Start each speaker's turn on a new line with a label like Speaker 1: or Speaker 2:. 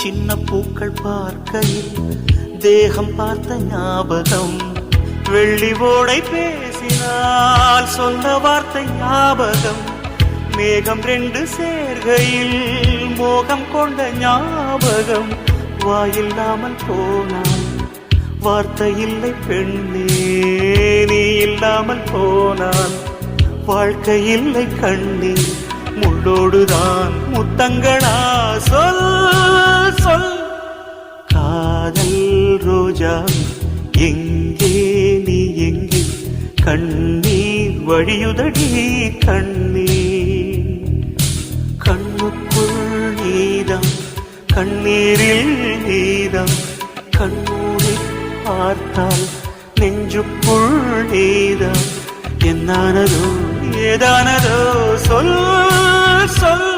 Speaker 1: சின்ன பூக்கள் பார்க்கையில் தேகம் பார்த்த ஞாபகம், வெள்ளி ஓடை பேசினால் சொன்ன வார்த்தை ஞாபகம், மேகம் ரெண்டு சேர்கையில் மோகம் கொண்ட ஞாபகம், வாயில்லாமல் போனால் வார்த்தை இல்லை பெண்ணே, நீ இல்லாமல் போனால் வாழ்க்கை இல்லை கண்ணே, முள்ளோடுதான் முத்தங்களா சொல் சொல். காதல் ரோஜா எங்கே நீ எங்கே, கண்ணீர் வழியுதடி கண்ணீர், கண்ணுக்குள் நீதான் கண்ணீரில் நீதான், கண்ணூரை பார்த்தால் நெஞ்சுக்குள் நீதான், என்னானதோ ஏதானதோ சொல் சொல்.